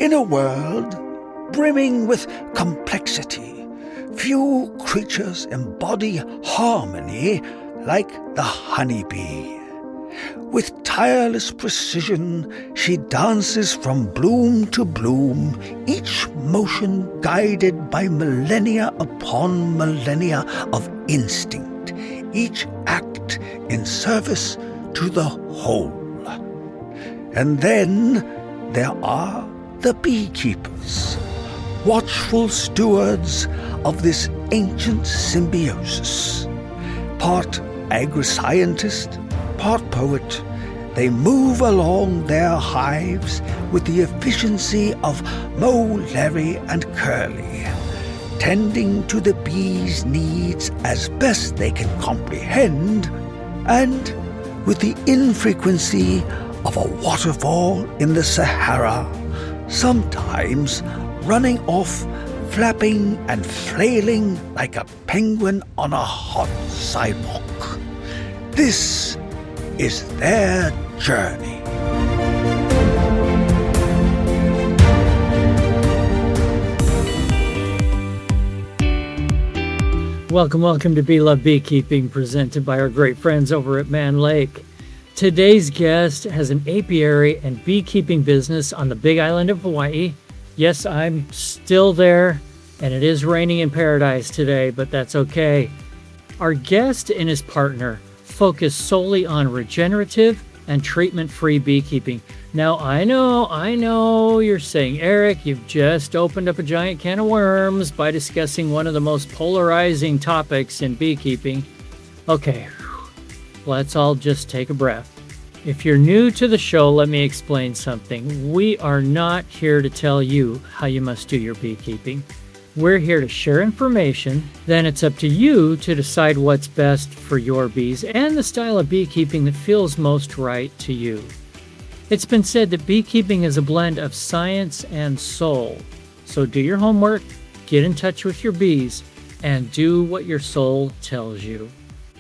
In a world brimming with complexity, few creatures embody harmony like the honeybee. With tireless precision, she dances from bloom to bloom, each motion guided by millennia upon millennia of instinct, each act in service to the whole. And then there are the beekeepers, watchful stewards of this ancient symbiosis. Part agri-scientist, part poet, they move along their hives with the efficiency of Mo, Larry, and Curly, tending to the bees' needs as best they can comprehend, and with the infrequency of a waterfall in the Sahara, sometimes running off, flapping and flailing like a penguin on a hot sidewalk. This is their journey. Welcome to Beloved Beekeeping, presented by our great friends over at Mann Lake. Today's guest has an apiary and beekeeping business on the Big Island of Hawaiʻi. Yes, I'm still there, and it is raining in paradise today, but that's okay. Our guest and his partner focus solely on regenerative and treatment-free beekeeping. Now, I know you're saying, Eric, you've just opened up a giant can of worms by discussing one of the most polarizing topics in beekeeping. Okay, let's all just take a breath. If you're new to the show, let me explain something. We are not here to tell you how you must do your beekeeping. We're here to share information, then it's up to you to decide what's best for your bees and the style of beekeeping that feels most right to you. It's been said that beekeeping is a blend of science and soul. So do your homework, get in touch with your bees, and do what your soul tells you.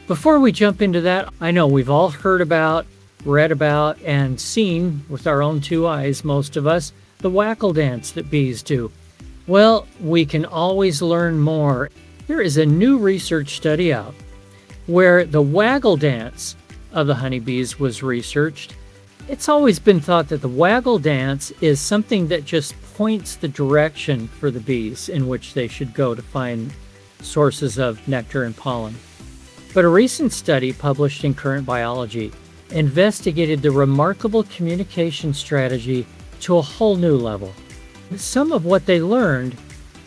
Before we jump into that, I know we've all heard about, read about, and seen with our own two eyes, most of us, the waggle dance that bees do. Well, we can always learn more. There is a new research study out where the waggle dance of the honeybees was researched. It's always been thought that the waggle dance is something that just points the direction for the bees in which they should go to find sources of nectar and pollen. But a recent study published in Current Biology investigated the remarkable communication strategy to a whole new level. Some of what they learned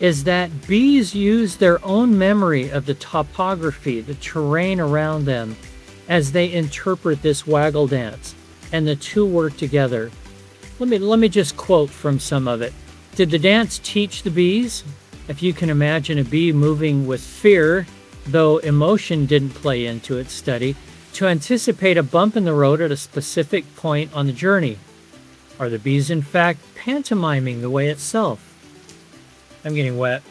is that bees use their own memory of the topography, the terrain around them, as they interpret this waggle dance, and the two work together. Let me just quote from some of it. Did the dance teach the bees? If you can imagine a bee moving with fear, though emotion didn't play into its study, to anticipate a bump in the road at a specific point on the journey. Are the bees in fact pantomiming the way itself? I'm getting wet.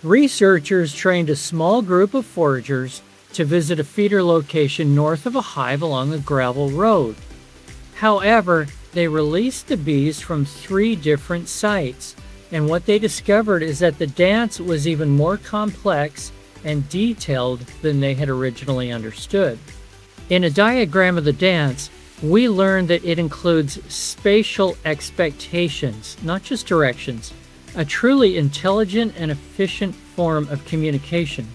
Researchers trained a small group of foragers to visit a feeder location north of a hive along a gravel road. However, they released the bees from 3 different sites, and what they discovered is that the dance was even more complex and detailed than they had originally understood. In a diagram of the dance, we learned that it includes spatial expectations, not just directions, a truly intelligent and efficient form of communication.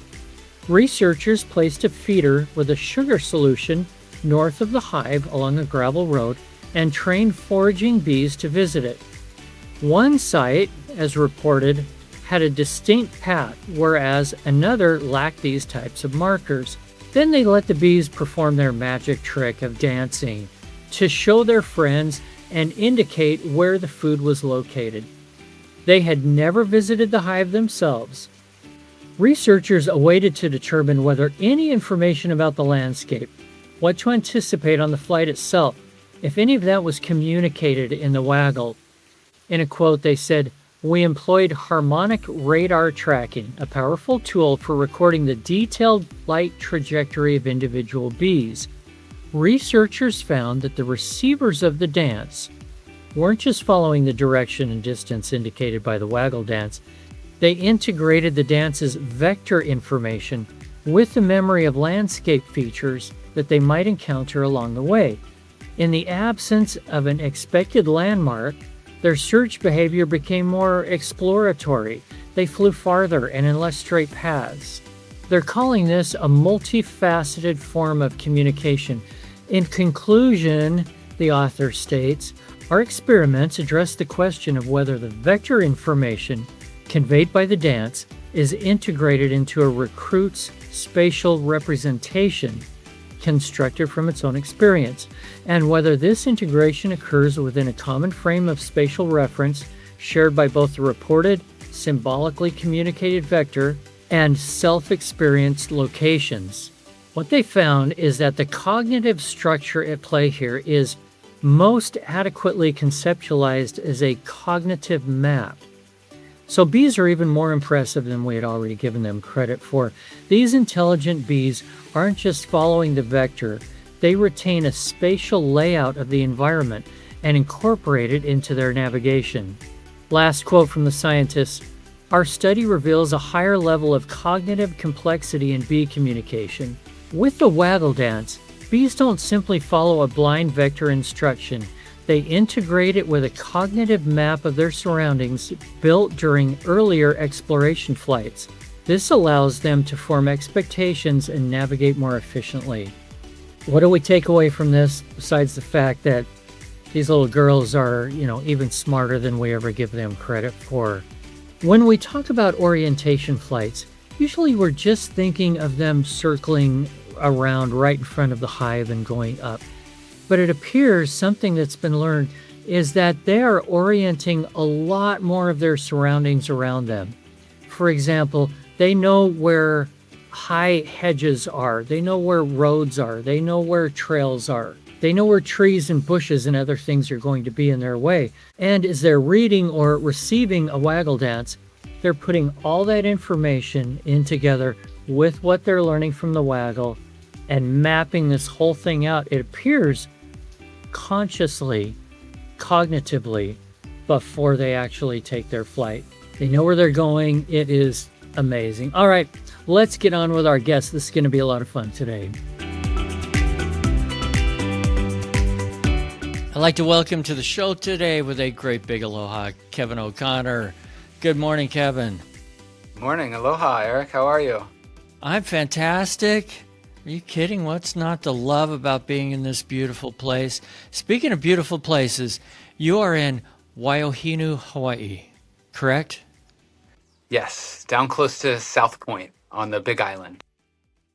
Researchers placed a feeder with a sugar solution north of the hive along a gravel road and trained foraging bees to visit it. One site, as reported, had a distinct path, whereas another lacked these types of markers. Then they let the bees perform their magic trick of dancing to show their friends and indicate where the food was located. They had never visited the hive themselves. Researchers awaited to determine whether any information about the landscape, what to anticipate on the flight itself, if any of that was communicated in the waggle. In a quote, they said, "We employed harmonic radar tracking, a powerful tool for recording the detailed flight trajectory of individual bees. Researchers found that the receivers of the dance weren't just following the direction and distance indicated by the waggle dance. They integrated the dance's vector information with the memory of landscape features that they might encounter along the way. In the absence of an expected landmark, their search behavior became more exploratory. They flew farther and in less straight paths. They're calling this a multifaceted form of communication. In conclusion, the author states, our experiments address the question of whether the vector information conveyed by the dance is integrated into a recruit's spatial representation constructed from its own experience, and whether this integration occurs within a common frame of spatial reference shared by both the reported, symbolically communicated vector and self-experienced locations. What they found is that the cognitive structure at play here is most adequately conceptualized as a cognitive map. So bees are even more impressive than we had already given them credit for. These intelligent bees aren't just following the vector, they retain a spatial layout of the environment and incorporate it into their navigation. Last quote from the scientists, our study reveals a higher level of cognitive complexity in bee communication. With the waggle dance, bees don't simply follow a blind vector instruction. They integrate it with a cognitive map of their surroundings built during earlier exploration flights. This allows them to form expectations and navigate more efficiently. What do we take away from this besides the fact that these little girls are, even smarter than we ever give them credit for? When we talk about orientation flights, usually we're just thinking of them circling around right in front of the hive and going up. But it appears something that's been learned is that they are orienting a lot more of their surroundings around them. For example, they know where high hedges are, they know where roads are, they know where trails are, they know where trees and bushes and other things are going to be in their way. And as they're reading or receiving a waggle dance, they're putting all that information in together with what they're learning from the waggle and mapping this whole thing out. It appears consciously, cognitively, before they actually take their flight. They know where they're going. It is amazing. All right, let's get on with our guest. This is going to be a lot of fun today. I'd like to welcome to the show today with a great big aloha, Kevin O'Connor. Good morning, Kevin. Morning. Aloha, Eric. How are you? I'm fantastic. Are you kidding? What's not to love about being in this beautiful place? Speaking of beautiful places, you are in Waiohinu, Hawaii, correct? Yes, down close to South Point on the Big Island.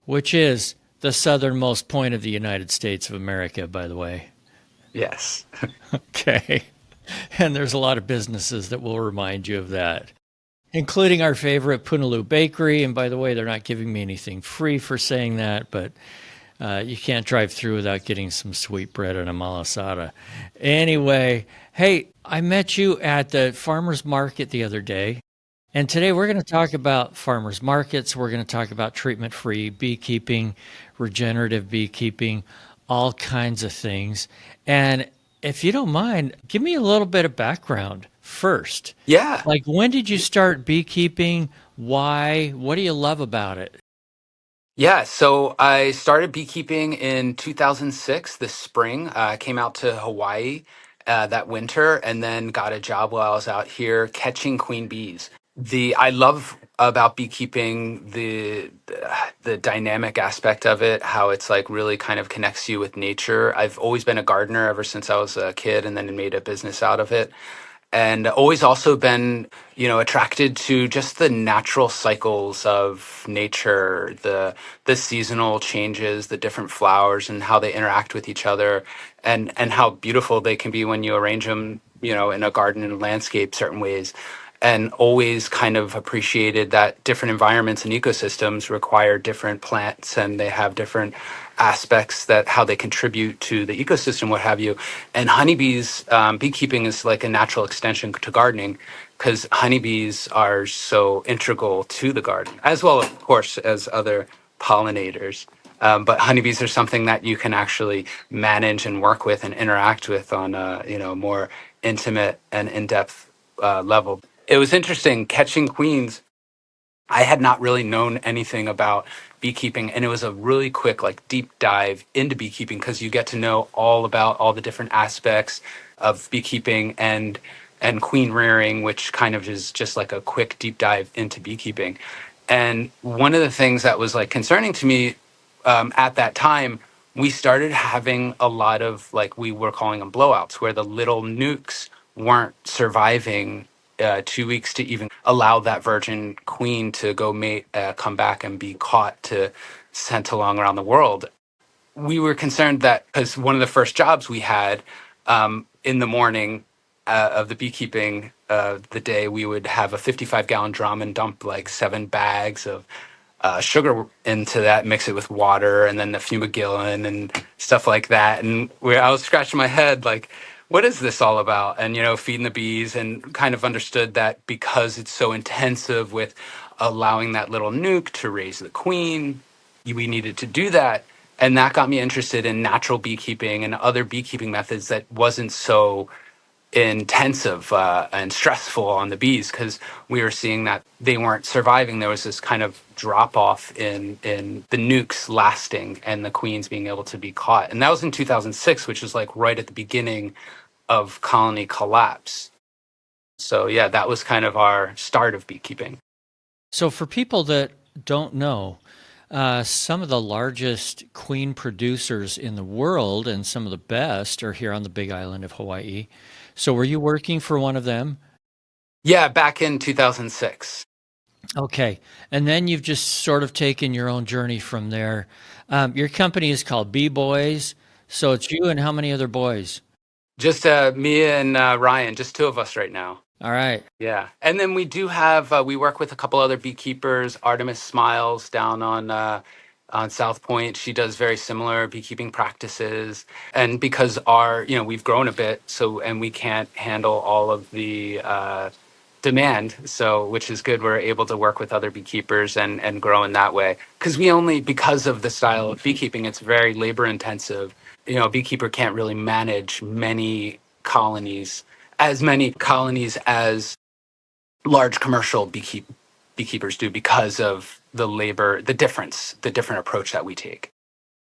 Which is the southernmost point of the United States of America, by the way. Yes. Okay. And there's a lot of businesses that will remind you of that, including our favorite Punaluu Bakery. And by the way, they're not giving me anything free for saying that, but you can't drive through without getting some sweet bread and a malasada. Anyway, hey, I met you at the farmer's market the other day. And today we're going to talk about farmers markets. We're going to talk about treatment-free beekeeping, regenerative beekeeping, all kinds of things. And if you don't mind, give me a little bit of background first. Yeah. Like, when did you start beekeeping? Why? What do you love about it? Yeah, so I started beekeeping in 2006, this spring. I came out to Hawaii that winter and then got a job while I was out here catching queen bees. I love about beekeeping the dynamic aspect of it, how it's like really kind of connects you with nature. I've always been a gardener ever since I was a kid and then made a business out of it. And always also been, attracted to just the natural cycles of nature, the seasonal changes, the different flowers and how they interact with each other, and how beautiful they can be when you arrange them, in a garden and landscape certain ways. And always kind of appreciated that different environments and ecosystems require different plants and they have different aspects that how they contribute to the ecosystem, what have you. And honeybees, beekeeping is like a natural extension to gardening because honeybees are so integral to the garden, as well, of course, as other pollinators. But honeybees are something that you can actually manage and work with and interact with on a more intimate and in-depth level. It was interesting catching queens. I had not really known anything about beekeeping, and it was a really quick, like, deep dive into beekeeping because you get to know all about all the different aspects of beekeeping and queen rearing, which kind of is just like a quick deep dive into beekeeping. And one of the things that was like concerning to me at that time, we started having a lot of, like, we were calling them blowouts, where the little nukes weren't surviving 2 weeks to even allow that virgin queen to go mate, come back and be caught to sent along around the world. We were concerned that because one of the first jobs we had in the morning of the beekeeping, the day we would have a 55-gallon drum and dump like 7 bags of sugar into that, mix it with water, and then the fumagillin and stuff like that. And I was scratching my head, like, what is this all about? And, feeding the bees, and kind of understood that because it's so intensive with allowing that little nuke to raise the queen, we needed to do that. And that got me interested in natural beekeeping and other beekeeping methods that wasn't so intensive and stressful on the bees, because we were seeing that they weren't surviving. There was this kind of drop off in the nukes lasting and the queens being able to be caught. And that was in 2006, which was like right at the beginning of colony collapse. So yeah, that was kind of our start of beekeeping. So, for people that don't know, some of the largest queen producers in the world and some of the best are here on the Big Island of Hawaii. So, were you working for one of them? Yeah, back in 2006. Okay. And then you've just sort of taken your own journey from there. Your company is called Bee Boys. So, it's you and how many other boys? Just me and Ryan, just two of us right now. All right. Yeah. And then we do have, we work with a couple other beekeepers. Artemis Smiles down on South Point. She does very similar beekeeping practices. And because we've grown a bit, so, and we can't handle all of the demand. So, which is good. We're able to work with other beekeepers and grow in that way. Because of the style of beekeeping, it's very labor intensive. A beekeeper can't really manage as many colonies as large commercial beekeepers do, because of the labor, the different approach that we take.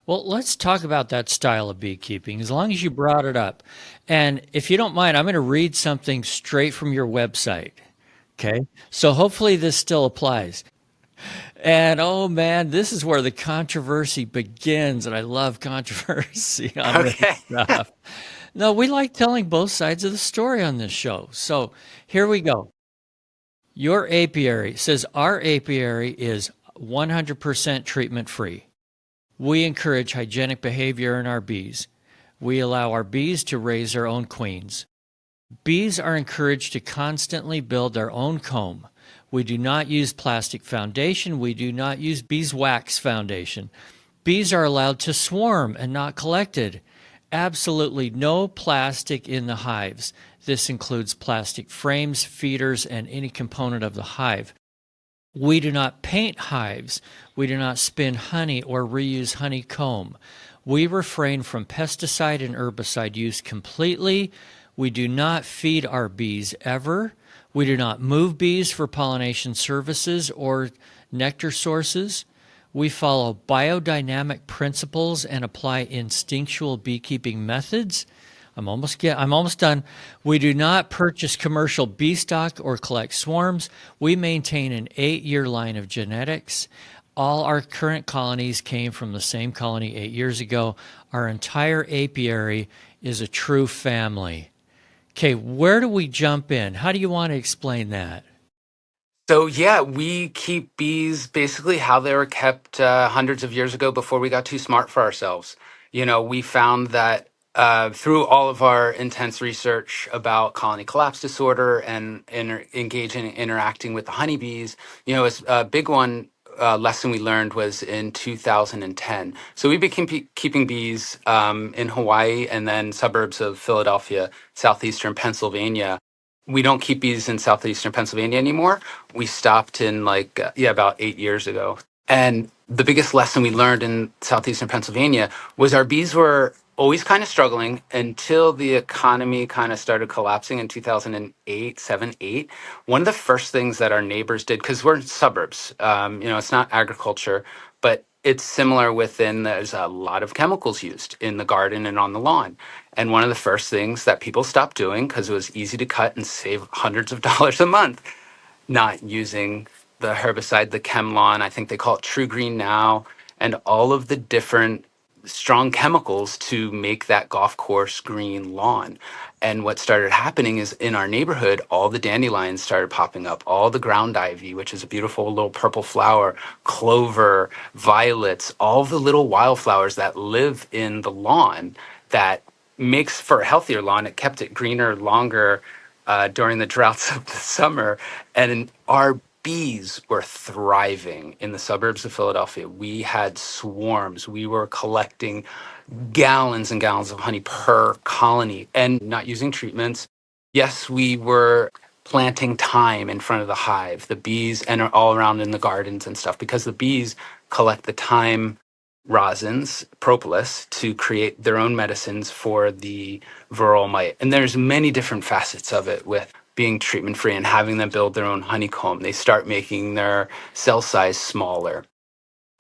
Well, let's talk about that style of beekeeping, as long as you brought it up. And if you don't mind, I'm going to read something straight from your website. Okay. So hopefully this still applies. And oh man, this is where the controversy begins. And I love controversy on this Okay. stuff. No, we like telling both sides of the story on this show. So here we go. Your apiary says our apiary is 100% treatment free. We encourage hygienic behavior in our bees. We allow our bees to raise their own queens. Bees are encouraged to constantly build their own comb. We do not use plastic foundation. We do not use beeswax foundation. Bees are allowed to swarm and not collected. Absolutely no plastic in the hives. This includes plastic frames, feeders, and any component of the hive. We do not paint hives. We do not spin honey or reuse honeycomb. We refrain from pesticide and herbicide use completely. We do not feed our bees ever. We do not move bees for pollination services or nectar sources. We follow biodynamic principles and apply instinctual beekeeping methods. I'm almost done. We do not purchase commercial bee stock or collect swarms. We maintain an 8-year line of genetics. All our current colonies came from the same colony 8 years ago. Our entire apiary is a true family. Okay, where do we jump in? How do you want to explain that? So yeah, we keep bees basically how they were kept hundreds of years ago, before we got too smart for ourselves. We found that through all of our intense research about colony collapse disorder and engaging and interacting with the honeybees, a big one lesson we learned was in 2010. So we became keeping bees in Hawaii and then suburbs of Philadelphia, southeastern Pennsylvania. We don't keep bees in southeastern Pennsylvania anymore. We stopped in about 8 years ago. And the biggest lesson we learned in southeastern Pennsylvania was our bees were always kind of struggling until the economy kind of started collapsing in 2008, 7, 8. One of the first things that our neighbors did, because we're in suburbs, it's not agriculture, but it's similar within there's a lot of chemicals used in the garden and on the lawn. And one of the first things that people stopped doing, because it was easy to cut and save hundreds of dollars a month, not using the herbicide, the ChemLawn, I think they call it True Green now, and all of the different strong chemicals to make that golf course green lawn. And what started happening is in our neighborhood, all the dandelions started popping up, all the ground ivy, which is a beautiful little purple flower, clover, violets, all the little wildflowers that live in the lawn that makes for a healthier lawn. It kept it greener longer during the droughts of the summer. And our bees were thriving in the suburbs of Philadelphia. We had swarms. We were collecting gallons and gallons of honey per colony and not using treatments. Yes, we were planting thyme in front of the hive, the bees, and all around in the gardens and stuff, because the bees collect the thyme rosins, propolis, to create their own medicines for the varroa mite. And there's many different facets of it with being treatment free and having them build their own honeycomb. They start making their cell size smaller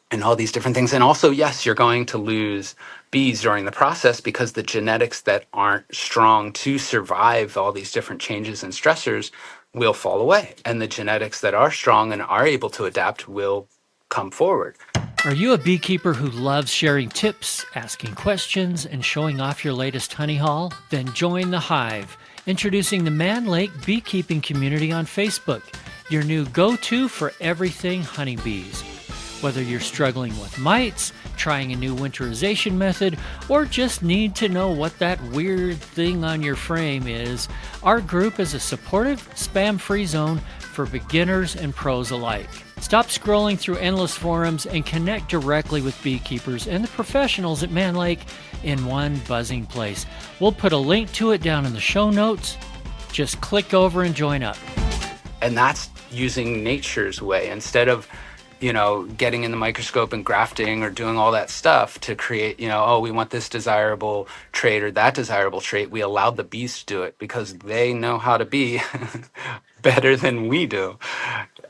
and all these different things. And also, yes, you're going to lose bees during the process because the genetics that aren't strong to survive all these different changes and stressors will fall away. And the genetics that are strong and are able to adapt will come forward. Are you a beekeeper who loves sharing tips, asking questions, and showing off your latest honey haul? Then join the Hive, introducing the Mann Lake Beekeeping Community on Facebook, your new go-to for everything honeybees. Whether you're struggling with mites, trying a new winterization method, or just need to know what that weird thing on your frame is, our group is a supportive, spam-free zone for beginners and pros alike. Stop scrolling through endless forums and connect directly with beekeepers and the professionals at Mann Lake in one buzzing place. We'll put a link to it down in the show notes. Just click over and join up. And that's using nature's way instead of getting in the microscope and grafting or doing all that stuff to create, we want this desirable trait or that desirable trait. We allowed the bees to do it because they know how to be better than we do.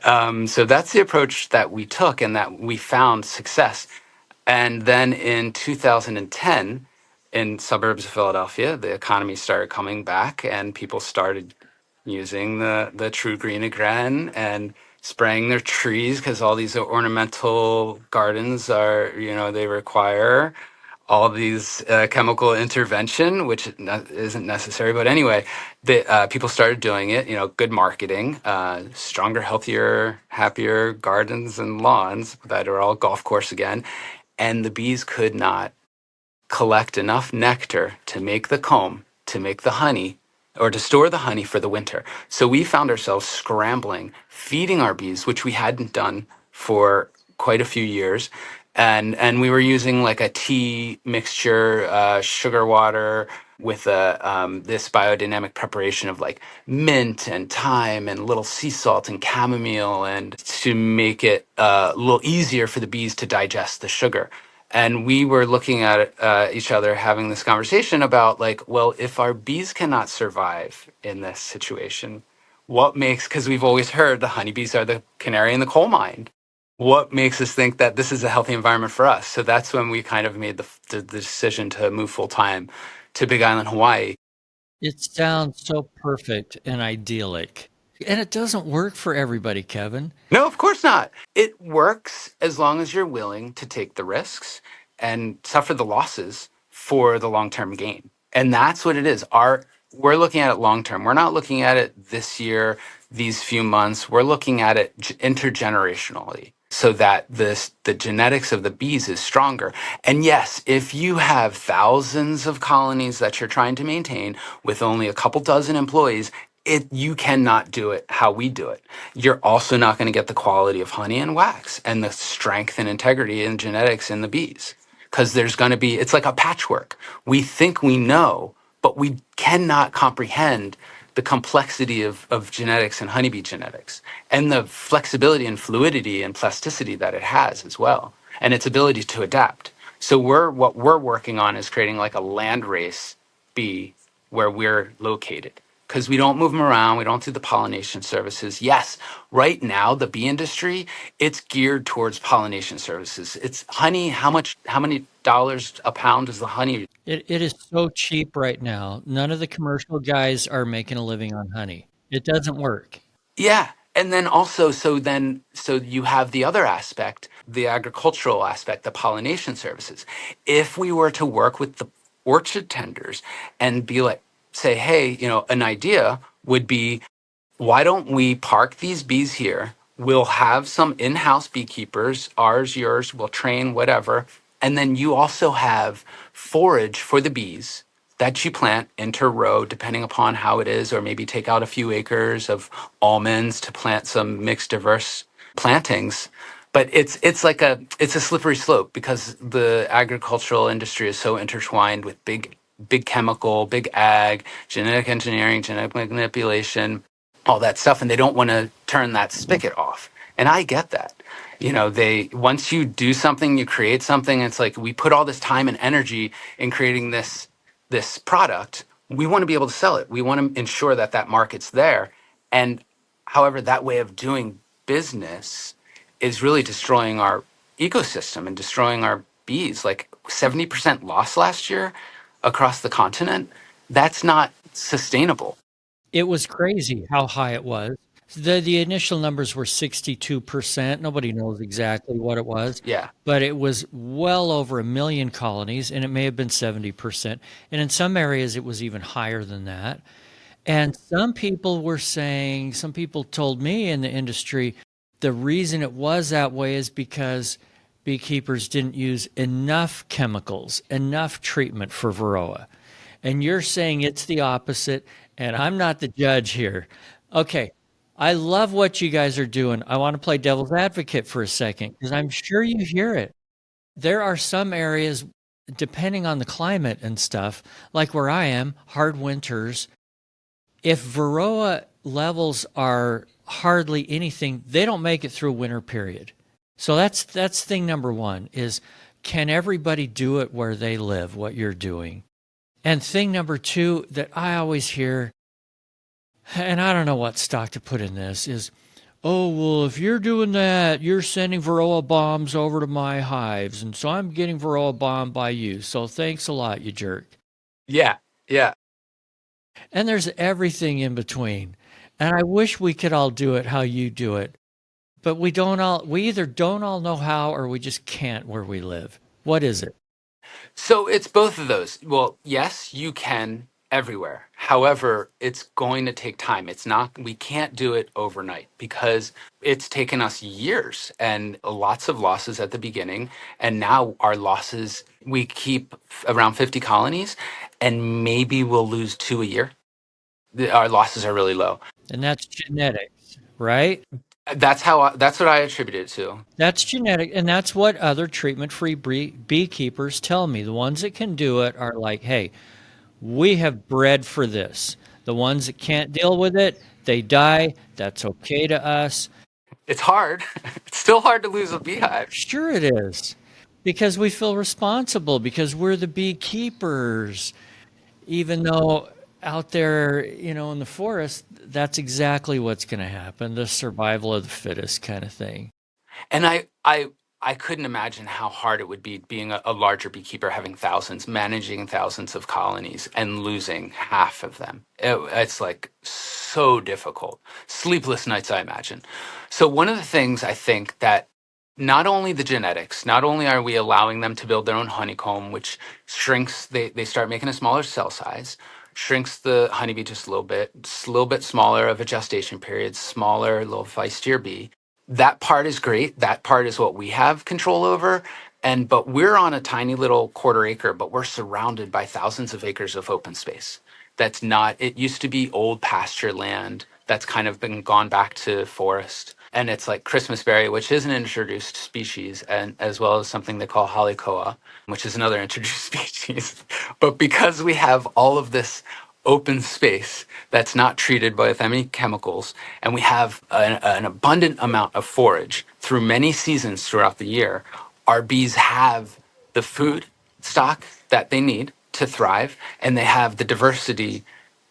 So that's the approach that we took and that we found success. And then in 2010, in suburbs of Philadelphia, the economy started coming back and people started using the True Green again and spraying their trees because all these ornamental gardens are, they require all these chemical intervention, which isn't necessary. But anyway, people started doing it, good marketing, stronger, healthier, happier gardens and lawns that are all golf course again. And the bees could not collect enough nectar to make the comb, to make the honey, or to store the honey for the winter. So we found ourselves scrambling, feeding our bees, which we hadn't done for quite a few years. And we were using like a tea mixture, sugar water with this biodynamic preparation of like mint and thyme and little sea salt and chamomile, and to make it a little easier for the bees to digest the sugar. And we were looking at each other, having this conversation about like, well, if our bees cannot survive in this situation, what makes, because we've always heard the honeybees are the canary in the coal mine. What makes us think that this is a healthy environment for us? So that's when we kind of made the decision to move full time to Big Island, Hawaii. It sounds so perfect and idyllic. And it doesn't work for everybody, Kevin. No, of course not. It works as long as you're willing to take the risks and suffer the losses for the long-term gain. And that's what it is. We're looking at it long-term. We're not looking at it this year, these few months. We're looking at it intergenerationally so that the genetics of the bees is stronger. And yes, if you have thousands of colonies that you're trying to maintain with only a couple dozen employees, you cannot do it how we do it. You're also not going to get the quality of honey and wax and the strength and integrity and genetics in the bees, because there's going to be, it's like a patchwork. We think we know, but we cannot comprehend the complexity of genetics and honeybee genetics and the flexibility and fluidity and plasticity that it has as well, and its ability to adapt. So what we're working on is creating like a landrace bee where we're located, because we don't move them around. We don't do the pollination services. Yes, right now the bee industry, it's geared towards pollination services. It's honey. How many dollars a pound is the honey? It is so cheap right now. None of the commercial guys are making a living on honey. It doesn't work. Yeah. And then also, so you have the other aspect, the agricultural aspect, the pollination services. If we were to work with the orchard tenders and be like, say, hey, an idea would be, why don't we park these bees here? We'll have some in-house beekeepers, ours, yours, we'll train, whatever. And then you also have forage for the bees that you plant inter-row, depending upon how it is, or maybe take out a few acres of almonds to plant some mixed diverse plantings. But it's a slippery slope because the agricultural industry is so intertwined with big chemical, big ag, genetic engineering, genetic manipulation, all that stuff, and they don't want to turn that spigot off. And I get that. They once you do something, you create something, it's like we put all this time and energy in creating this product. We want to be able to sell it. We want to ensure that that market's there. And however, that way of doing business is really destroying our ecosystem and destroying our bees. Like 70% loss last year across the continent. That's not sustainable. It was crazy how high it was. The initial numbers were 62%. Nobody knows exactly what it was, Yeah. but it was well over 1 million colonies, and it may have been 70%. And in some areas, it was even higher than that. And some people told me in the industry, the reason it was that way is because beekeepers didn't use enough chemicals, enough treatment for Varroa. And you're saying it's the opposite, and I'm not the judge here. Okay, I love what you guys are doing. I want to play devil's advocate for a second because I'm sure you hear it. There are some areas, depending on the climate and stuff, like where I am, hard winters. If Varroa levels are hardly anything, they don't make it through a winter period. So that's thing number one is, can everybody do it where they live, what you're doing? And thing number two that I always hear, and I don't know what stock to put in this, is, oh, well, if you're doing that, you're sending Varroa bombs over to my hives, and so I'm getting Varroa bombed by you. So thanks a lot, you jerk. Yeah. Yeah. And there's everything in between. And I wish we could all do it how you do it. But we either don't all know how or we just can't where we live. What is it? So it's both of those. Well, yes, you can everywhere. However, it's going to take time. We can't do it overnight because it's taken us years and lots of losses at the beginning. And now our losses, we keep around 50 colonies and maybe we'll lose two a year. Our losses are really low. And that's genetics, right? That's what I attribute it to. That's genetic, and that's what other treatment-free beekeepers tell me. The ones that can do it are like, hey, we have bred for this. The ones that can't deal with it, they die. That's okay to us. It's hard. It's still hard to lose a beehive. Sure it is, because we feel responsible, because we're the beekeepers. Even though out there, in the forest, that's exactly what's going to happen, the survival of the fittest kind of thing. And I couldn't imagine how hard it would be being a larger beekeeper, having managing thousands of colonies and losing half of them. It's like so difficult. Sleepless nights, I imagine. So one of the things I think that not only the genetics, not only are we allowing them to build their own honeycomb, which shrinks, they start making a smaller cell size, shrinks the honeybee just a little bit smaller of a gestation period, smaller, a little feistier bee. That part is great. That part is what we have control over. But we're on a tiny little quarter acre, but we're surrounded by thousands of acres of open space. It used to be old pasture land that's kind of been gone back to forest. And it's like Christmasberry, which is an introduced species, and as well as something they call Halikoa, which is another introduced species. But because we have all of this open space that's not treated with any chemicals, and we have an abundant amount of forage through many seasons throughout the year, our bees have the food stock that they need to thrive, and they have the diversity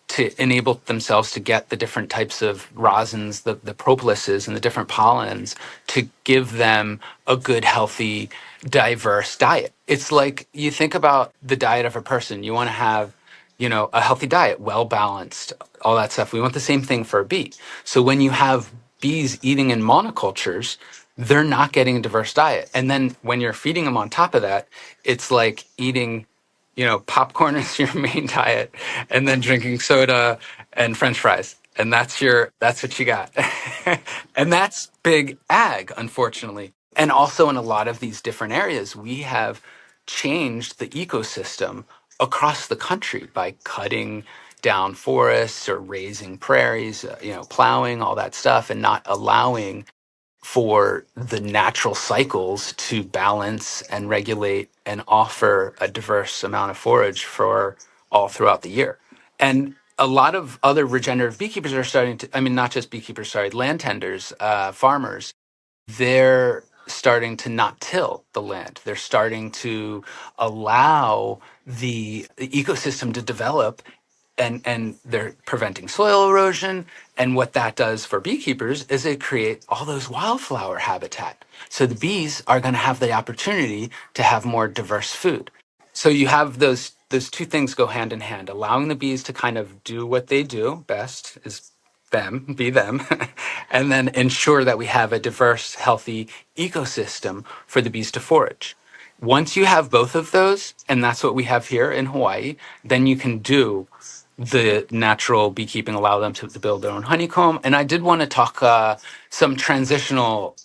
to enable themselves to get the different types of rosins, the propolises, and the different pollens to give them a good, healthy, diverse diet. It's like you think about the diet of a person. You want to have, a healthy diet, well balanced, all that stuff. We want the same thing for a bee. So when you have bees eating in monocultures, they're not getting a diverse diet. And then when you're feeding them on top of that, it's like eating popcorn is your main diet, and then drinking soda and French fries, and that's what you got, and that's big ag, unfortunately. And also in a lot of these different areas, we have changed the ecosystem across the country by cutting down forests or raising prairies, plowing, all that stuff, and not allowing for the natural cycles to balance and regulate and offer a diverse amount of forage for all throughout the year. And a lot of other regenerative beekeepers are starting to, I mean, not just beekeepers, sorry, land tenders, farmers, they're starting to not till the land. They're starting to allow the ecosystem to develop, and they're preventing soil erosion. And what that does for beekeepers is it create all those wildflower habitat. So the bees are going to have the opportunity to have more diverse food. So you have those two things go hand in hand, allowing the bees to kind of do what they do best is be them, and then ensure that we have a diverse, healthy ecosystem for the bees to forage. Once you have both of those, and that's what we have here in Hawaii, then you can do the natural beekeeping, allow them to build their own honeycomb. And I did want to talk some transitional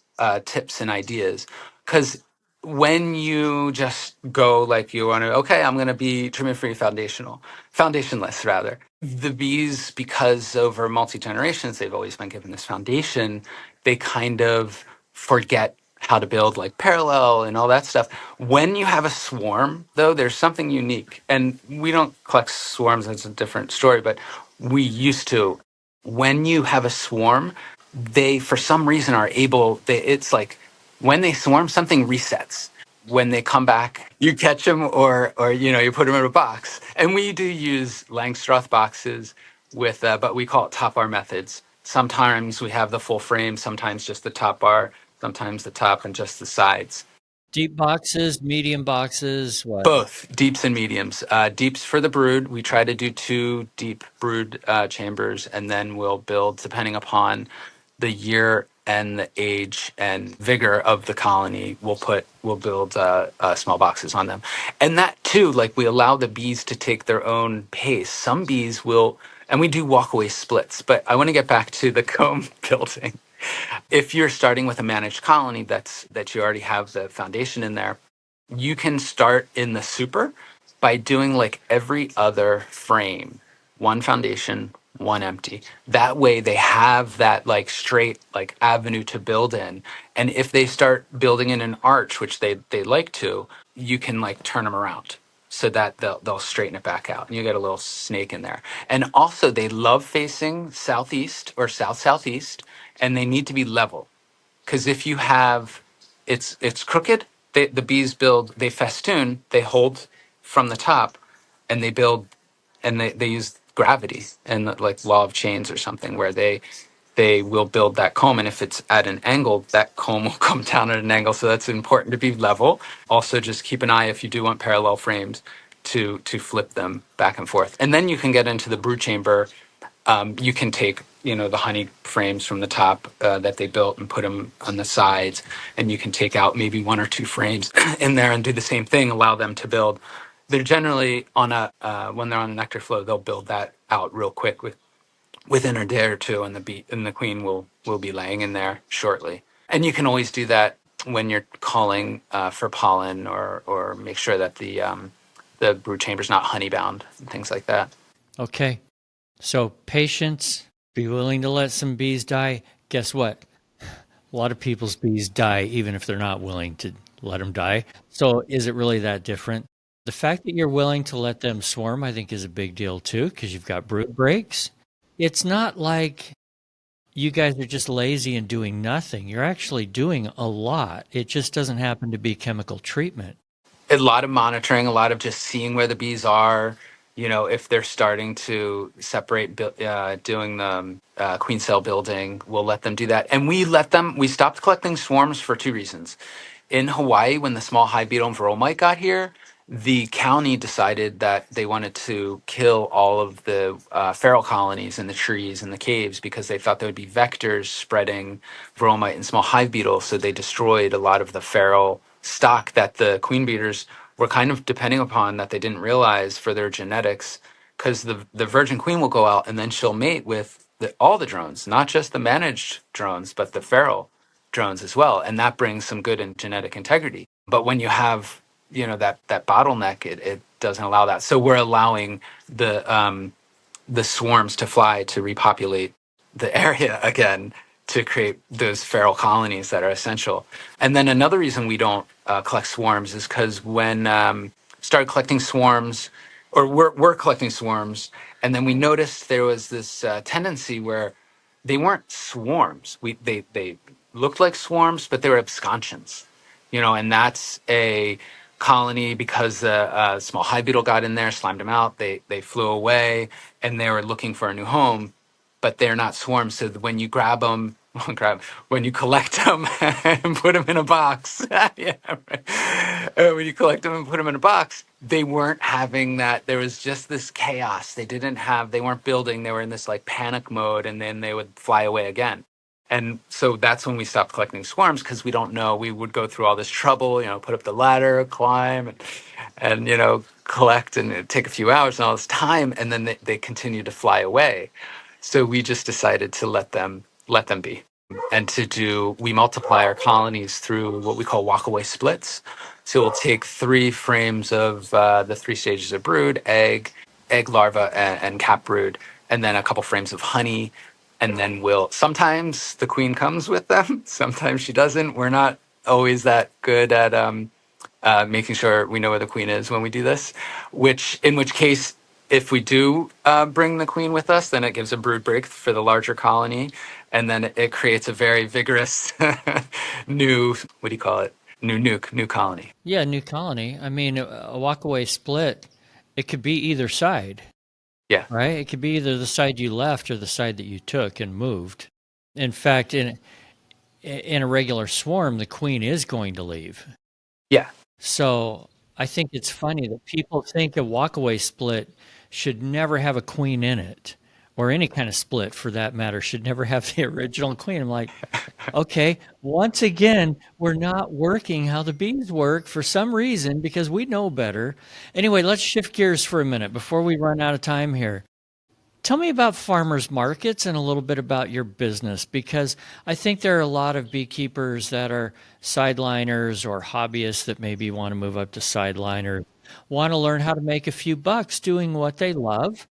tips and ideas, because when you just go like you want to, okay, I'm going to be treatment-free foundationless rather. The bees, because over multi-generations, they've always been given this foundation, they kind of forget how to build like parallel and all that stuff. When you have a swarm, though, there's something unique. And we don't collect swarms, that's a different story, but we used to. When you have a swarm, they, for some reason, are able, it's like when they swarm, something resets. When they come back, you catch them, or you put them in a box. And we do use Langstroth boxes with, but we call it top bar methods. Sometimes we have the full frame, sometimes just the top bar, sometimes the top and just the sides. Deep boxes, medium boxes, what? Both deeps and mediums. Deeps for the brood. We try to do 2 deep brood chambers, and then we'll build, depending upon the year and the age and vigor of the colony, we'll build small boxes on them. And that too, like, we allow the bees to take their own pace. Some bees will, and we do walkaway splits. But I want to get back to the comb building. If you're starting with a managed colony that you already have the foundation in there, you can start in the super by doing like every other frame, one foundation, one empty. That way they have that like straight like avenue to build in. And if they start building in an arch, which they like to, you can like turn them around so that they'll straighten it back out, and you get a little snake in there. And also they love facing southeast or south southeast, and they need to be level, because if you have it's crooked, the bees build, they festoon, they hold from the top, and they build, and they use gravity and like law of chains or something, where they will build that comb, and if it's at an angle, that comb will come down at an angle. So that's important to be level. Also, just keep an eye if you do want parallel frames to flip them back and forth. And then you can get into the brood chamber. You can take the honey frames from the top that they built and put them on the sides, and you can take out maybe 1 or 2 frames in there and do the same thing. Allow them to build. They're generally on a when they're on a nectar flow, they'll build that out real quick within a day or two, and the queen will be laying in there shortly. And you can always do that when you're calling for pollen, or make sure that the brood chamber's not honey bound and things like that. Okay. So patience, be willing to let some bees die. Guess what? A lot of people's bees die even if they're not willing to let them die. So is it really that different? The fact that you're willing to let them swarm, I think, is a big deal too, because you've got brood breaks. It's not like you guys are just lazy and doing nothing. You're actually doing a lot. It just doesn't happen to be chemical treatment. A lot of monitoring, a lot of just seeing where the bees are. If they're starting to separate, doing the queen cell building, we'll let them do that. And we stopped collecting swarms for two reasons. In Hawaii, when the small hive beetle and varroa mite got here, the county decided that they wanted to kill all of the feral colonies in the trees and the caves because they thought there would be vectors spreading varroa mite and small hive beetle. So they destroyed a lot of the feral stock that the queen beaters were kind of depending upon that they didn't realize for their genetics, because the virgin queen will go out and then she'll mate with all the drones, not just the managed drones, but the feral drones as well, and that brings some good and genetic integrity. But when you have that bottleneck, it doesn't allow that. So we're allowing the swarms to fly to repopulate the area again, to create those feral colonies that are essential. And then another reason we don't collect swarms is because when started collecting swarms, or we're collecting swarms, and then we noticed there was this tendency where they weren't swarms. They looked like swarms, but they were absconsions. And that's a colony because the small hive beetle got in there, slimed them out. They flew away, and they were looking for a new home, but they're not swarms. So when you grab them, when you collect them and put them in a box, yeah, right. When you collect them and put them in a box, they weren't having that. There was just this chaos. They weren't building. They were in this like panic mode, and then they would fly away again. And so that's when we stopped collecting swarms, because we don't know. We would go through all this trouble, put up the ladder, climb, and collect, and it'd take a few hours and all this time, and then they continue to fly away. So we just decided to let them be, and we multiply our colonies through what we call walkaway splits. So we'll take 3 frames of the 3 stages of brood: egg larva, and cap brood, and then a couple frames of honey. And then sometimes the queen comes with them, sometimes she doesn't. We're not always that good at making sure we know where the queen is when we do this, in which case, if we do bring the queen with us, then it gives a brood break for the larger colony, and then it creates a very vigorous new, what do you call it? New colony. Yeah, new colony. I mean, a walkaway split, it could be either side, Yeah. right? It could be either the side you left or the side that you took and moved. In fact, in a regular swarm, the queen is going to leave. Yeah. So I think it's funny that people think a walkaway split should never have a queen in it, or any kind of split for that matter should never have the original queen. I'm like, okay, once again, we're not working how the bees work for some reason because we know better. Anyway, let's shift gears for a minute before we run out of time here. Tell me about farmers markets and a little bit about your business, because I think there are a lot of beekeepers that are sideliners or hobbyists that maybe want to move up to sideliner, want to learn how to make a few bucks doing what they love.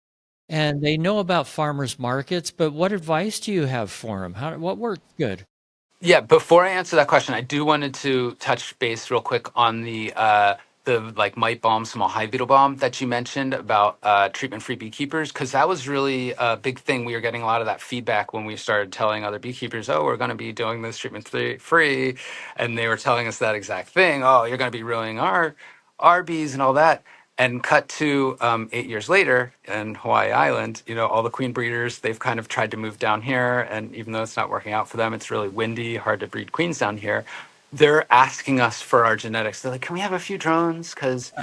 And they know about farmers markets, but what advice do you have for them? What works good? Yeah, before I answer that question, I do wanted to touch base real quick on the like mite balm, small hive beetle balm that you mentioned about treatment-free beekeepers, because that was really a big thing. We were getting a lot of that feedback when we started telling other beekeepers, "Oh, we're going to be doing this treatment-free," and they were telling us that exact thing. "Oh, you're going to be ruining our bees and all that." And cut to 8 years later in Hawaii Island, all the queen breeders, they've kind of tried to move down here. And even though it's not working out for them, it's really windy, hard to breed queens down here. They're asking us for our genetics. They're like, "Can we have a few drones?" Because,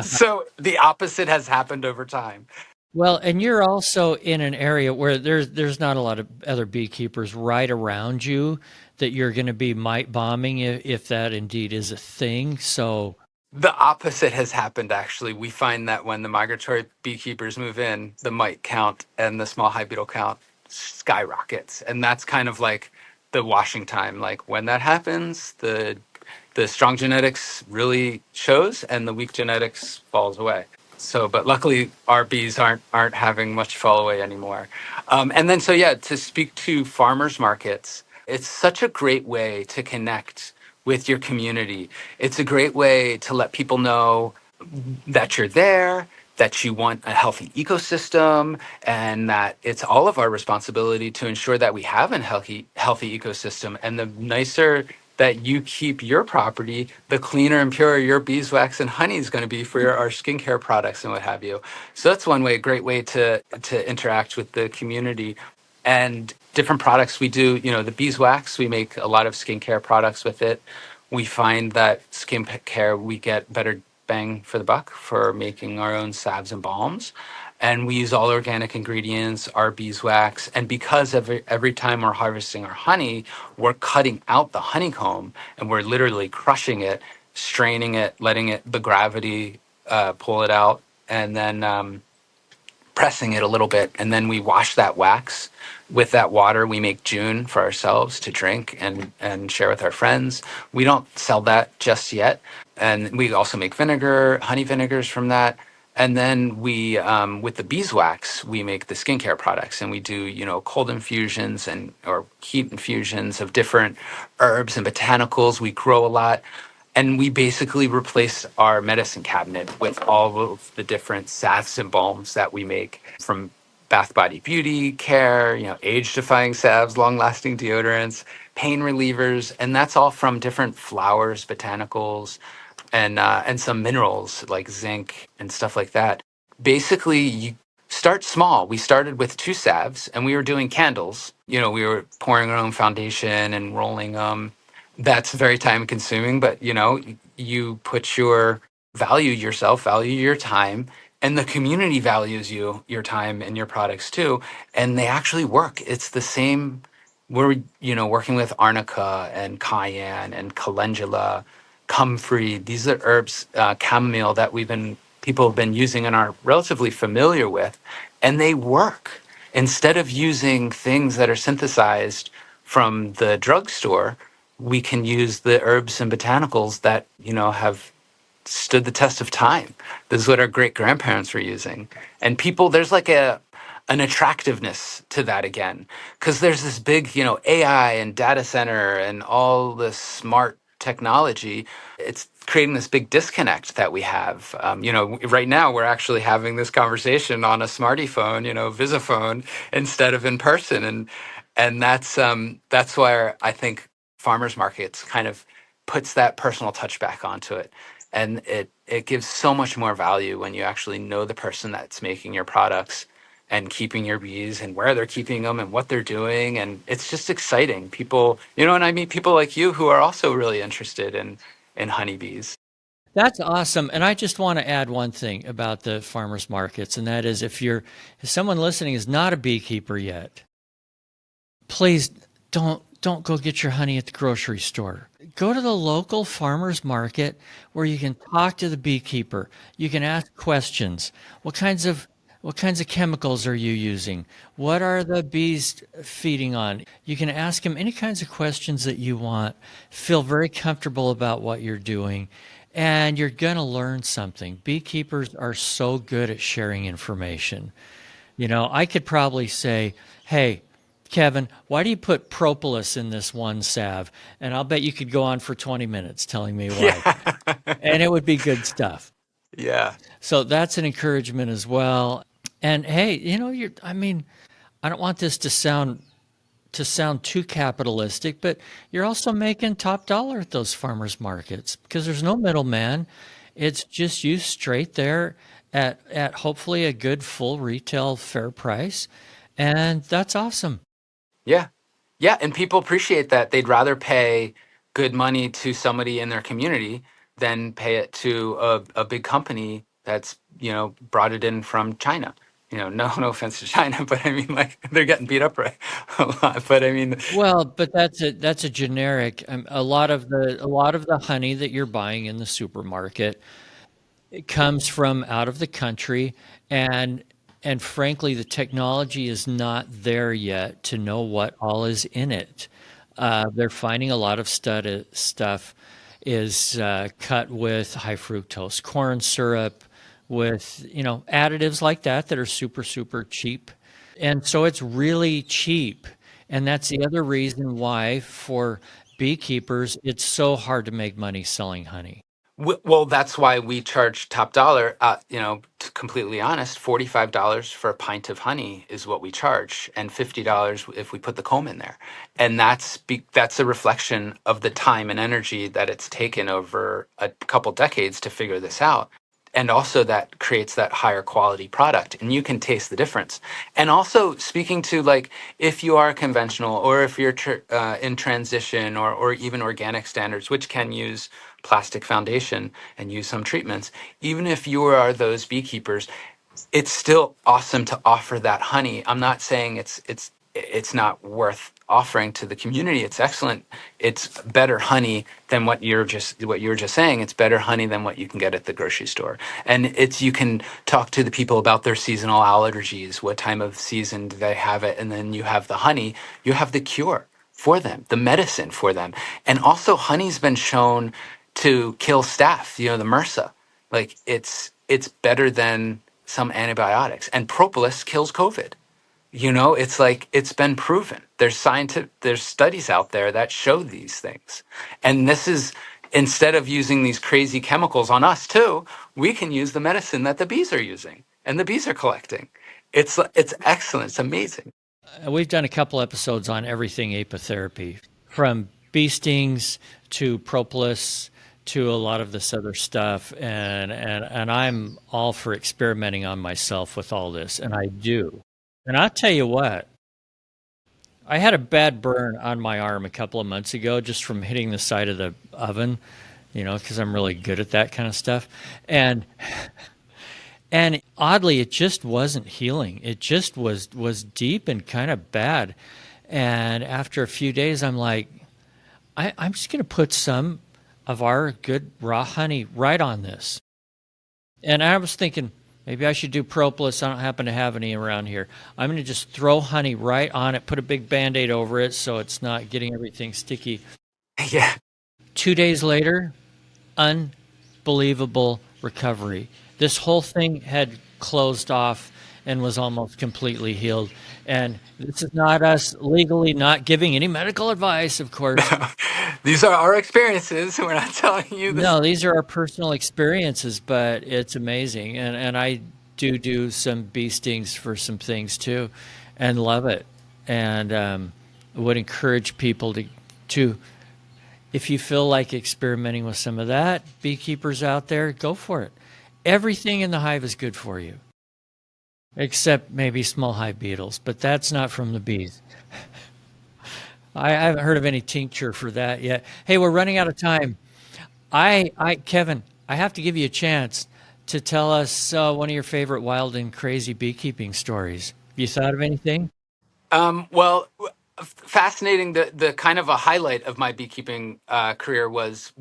so the opposite has happened over time. Well, and you're also in an area where there's not a lot of other beekeepers right around you that you're going to be mite bombing if that indeed is a thing. So The opposite has happened, actually. We find that when the migratory beekeepers move in, the mite count and the small hive beetle count skyrockets. And that's kind of like the washing time. Like when that happens, the strong genetics really shows and the weak genetics falls away. So, but luckily our bees aren't having much fall away anymore. And then, so yeah, to speak to farmers markets, it's such a great way to connect with your community. It's a great way to let people know that you're there, that you want a healthy ecosystem, and that it's all of our responsibility to ensure that we have a healthy ecosystem. And the that you keep your property, the cleaner and purer your beeswax and honey is going to be for our skincare products and what have you. So that's one way, a great way to interact with the community. And different products we do, the beeswax, we make a lot of skincare products with it. We find that skincare, we get better bang for the buck for making our own salves and balms. And we use all organic ingredients, our beeswax. And because every time we're harvesting our honey, we're cutting out the honeycomb and we're literally crushing it, straining it, letting the gravity pull it out, and then pressing it a little bit, and then we wash that wax with that water. We make June for ourselves to drink and share with our friends. We don't sell that just yet, and we also make vinegar, honey vinegars from that. And then we, with the beeswax, we make the skincare products, and we do, cold infusions and or heat infusions of different herbs and botanicals. We grow a lot, and we basically replace our medicine cabinet with all of the different salves and balms that we make, from bath body beauty care, age defying salves, long lasting deodorants, pain relievers. And that's all from different flowers, botanicals, and some minerals like zinc and stuff like that. Basically, you start small. We started with 2 salves, and we were doing candles. We were pouring our own foundation and rolling them. That's very time consuming, but you put value yourself, value your time, and the community values your time and your products too. And they actually work. It's the same. We're working with arnica and cayenne and calendula, comfrey. These are herbs, chamomile, that people have been using and are relatively familiar with, and they work. Instead of using things that are synthesized from the drugstore, we can use the herbs and botanicals that have stood the test of time. This is what our great grandparents were using. And people, there's like an attractiveness to that again, because there's this big, AI and data center and all this smart technology. It's creating this big disconnect that we have. Right now we're actually having this conversation on a smarty phone, Visiphone, instead of in person, and that's where I think farmers markets kind of puts that personal touch back onto it. And it gives so much more value when you actually know the person that's making your products and keeping your bees and where they're keeping them and what they're doing. And it's just exciting. People, and I meet people like you who are also really interested in honeybees. That's awesome. And I just want to add one thing about the farmers markets, and that is if someone listening is not a beekeeper yet, please don't go get your honey at the grocery store. Go to the local farmers market where you can talk to the beekeeper. You can ask questions. What kinds of chemicals are you using? What are the bees feeding on? You can ask them any kinds of questions that you want. Feel very comfortable about what you're doing, and you're going to learn something. Beekeepers are so good at sharing information. I could probably say, hey, Kevin, why do you put propolis in this one salve? And I'll bet you could go on for 20 minutes telling me why. Yeah. And it would be good stuff. Yeah. So that's an encouragement as well. And hey, I don't want this to sound too capitalistic, but you're also making top dollar at those farmers markets because there's no middleman. It's just you straight there at hopefully a good full retail fair price. And that's awesome. Yeah. Yeah. And people appreciate that. They'd rather pay good money to somebody in their community than pay it to a big company that's, brought it in from China. No offense to China, but I mean, like, they're getting beat up right a lot. But I mean, Well, but that's a generic. A lot of the honey that you're buying in the supermarket, it comes from out of the country, and frankly, the technology is not there yet to know what all is in it. They're finding a lot of stuff is cut with high fructose corn syrup, with additives like that are super super cheap, and so it's really cheap. And that's the other reason why for beekeepers it's so hard to make money selling honey. Well, that's why we charge top dollar. To completely honest, $45 for a pint of honey is what we charge, and $50 if we put the comb in there. And that's a reflection of the time and energy that it's taken over a couple decades to figure this out. And also that creates that higher quality product, and you can taste the difference. And also speaking to, like, if you are conventional, or if you're in transition, or even organic standards, which can use plastic foundation and use some treatments, even if you are those beekeepers, it's still awesome to offer that honey. I'm not saying it's not worth offering to the community. It's excellent. It's better honey than what you were just saying. It's better honey than what you can get at the grocery store. And it's you can talk to the people about their seasonal allergies, what time of season do they have it, and then you have the honey, you have the cure for them, the medicine for them. And also honey's been shown to kill staph, the MRSA. Like it's better than some antibiotics. And propolis kills COVID. It's like it's been proven. There's studies out there that show these things. And this is, instead of using these crazy chemicals on us too, we can use the medicine that the bees are using and the bees are collecting. It's excellent. It's amazing. We've done a couple episodes on everything apitherapy, from bee stings to propolis to a lot of this other stuff, and I'm all for experimenting on myself with all this, and I do. And I'll tell you what, I had a bad burn on my arm a couple of months ago just from hitting the side of the oven, because I'm really good at that kind of stuff. And oddly, it just wasn't healing. It just was deep and kind of bad. And after a few days, I'm like, I'm just going to put some of our good raw honey right on this. And I was thinking, maybe I should do propolis. I don't happen to have any around here. I'm going to just throw honey right on it, put a big Band-Aid over it so it's not getting everything sticky. Yeah. 2 days later, unbelievable recovery. This whole thing had closed off and was almost completely healed. And this is not us legally not giving any medical advice, of course. These are our experiences. We're not telling you this. No, these are our personal experiences, but it's amazing. And I do some bee stings for some things too, and love it. And would encourage people to, if you feel like experimenting with some of that, beekeepers out there, go for it. Everything in the hive is good for you, except maybe small hive beetles, but that's not from the bees. I haven't heard of any tincture for that yet. Hey, we're running out of time. Kevin, I have to give you a chance to tell us one of your favorite wild and crazy beekeeping stories. Have you thought of anything? Well, fascinating. The kind of a highlight of my beekeeping career was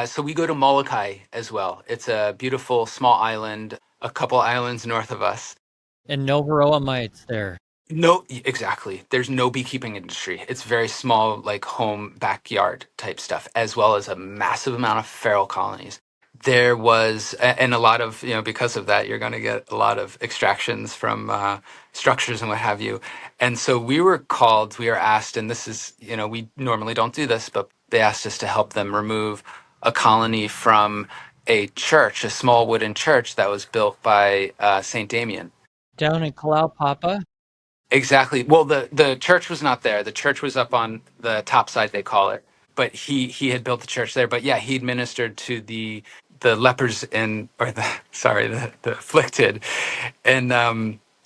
so we go to Molokai as well. It's a beautiful small island, a couple islands north of us. And no varroa mites there. No, exactly. There's no beekeeping industry. It's very small, like home backyard type stuff, as well as a massive amount of feral colonies. There was, and a lot of, because of that, you're going to get a lot of extractions from structures and what have you. And so we were asked, and this is, we normally don't do this, but they asked us to help them remove a colony from a church, a small wooden church that was built by Saint Damien. Down in Kalaupapa? Exactly. Well, the church was not there. The church was up on the top side, they call it. But he had built the church there. But yeah, he administered to the lepers or the sorry, the afflicted in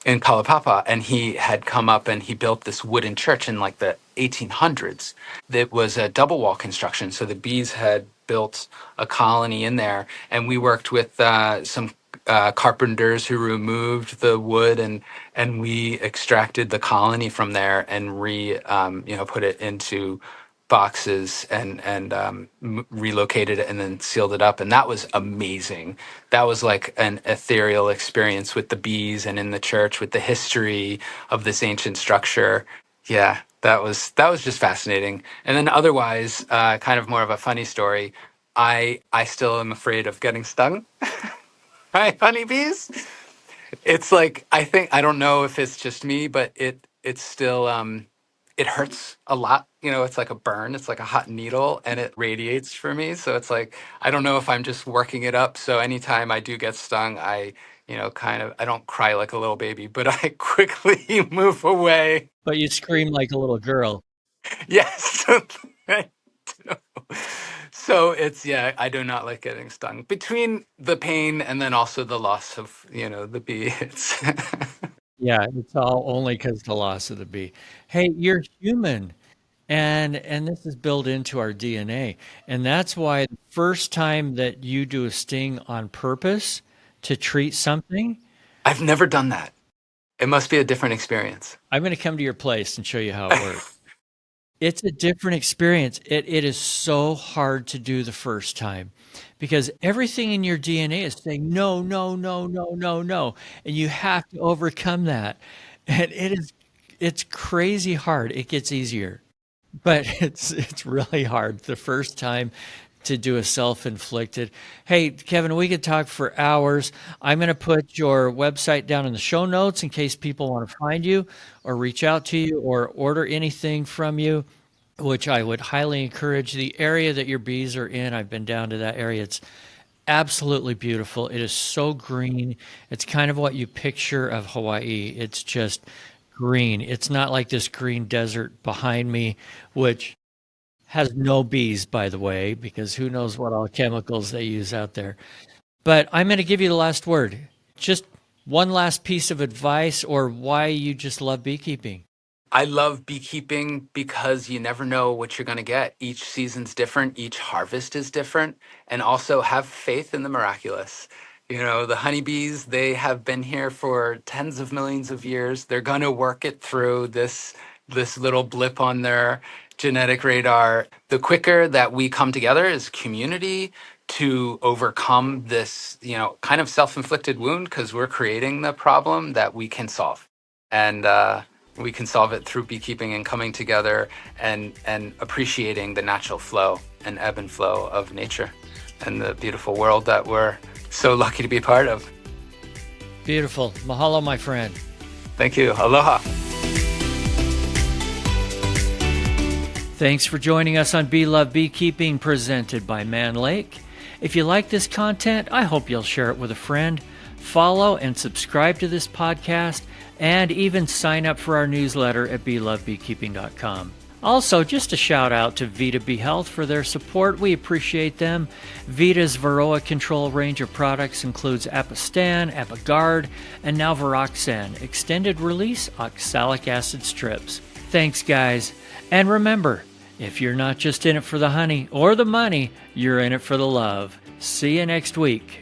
Kalapapa, and he had come up and he built this wooden church in like the 1800s. That was a double wall construction. So the bees had built a colony in there, and we worked with some carpenters who removed the wood, and we extracted the colony from there and put it into boxes and relocated it and then sealed it up, and that was amazing. That was like an ethereal experience with the bees and in the church with the history of this ancient structure. Yeah, that was just fascinating. And then otherwise, kind of more of a funny story. I still am afraid of getting stung by honeybees. It's like, I don't know if it's just me, but it's still it hurts a lot. It's like a burn. It's like a hot needle, and it radiates for me. So it's like, I don't know if I'm just working it up. So anytime I do get stung, I don't cry like a little baby, but I quickly move away. But you scream like a little girl. Yes. I do. So yeah, I do not like getting stung. Between the pain and then also the loss of, the bee, it's Yeah, it's all only because the loss of the bee. Hey, you're human, and this is built into our DNA, and that's why the first time that you do a sting on purpose to treat something, I've never done that. It must be a different experience. I'm going to come to your place and show you how it works. It's a different experience. It is so hard to do the first time because everything in your DNA is saying no, no, no, no, no, no, and you have to overcome that. And it's crazy hard. It gets easier, but it's really hard the first time to do a self-inflicted. Hey, Kevin, we could talk for hours. I'm going to put your website down in the show notes in case people want to find you or reach out to you or order anything from you, which I would highly encourage. The area that your bees are in, I've been down to that area. It's absolutely beautiful. It is so green. It's kind of what you picture of Hawaii. It's just green. It's not like this green desert behind me, which has no bees, by the way, because who knows what all chemicals they use out there. But I'm going to give you the last word. Just one last piece of advice or why you just love beekeeping. I love beekeeping because you never know what you're going to get. Each season's different, each harvest is different, and also have faith in the miraculous. The honeybees, they have been here for tens of millions of years. They're going to work it through this little blip on their genetic radar. The quicker that we come together as a community to overcome this, kind of self-inflicted wound, because we're creating the problem that we can solve. And we can solve it through beekeeping and coming together and appreciating the natural flow and ebb and flow of nature and the beautiful world that we're so lucky to be part of. Beautiful. Mahalo, my friend. Thank you. Aloha. Thanks for joining us on Bee Love Beekeeping, presented by Mann Lake. If you like this content, I hope you'll share it with a friend. Follow and subscribe to this podcast, and even sign up for our newsletter at belovebeekeeping.com. Also, just a shout out to Vita Bee Health for their support. We appreciate them. Vita's Varroa control range of products includes Apistan, Apiguard, and now Varoxan, extended release oxalic acid strips. Thanks, guys. And remember, if you're not just in it for the honey or the money, you're in it for the love. See you next week.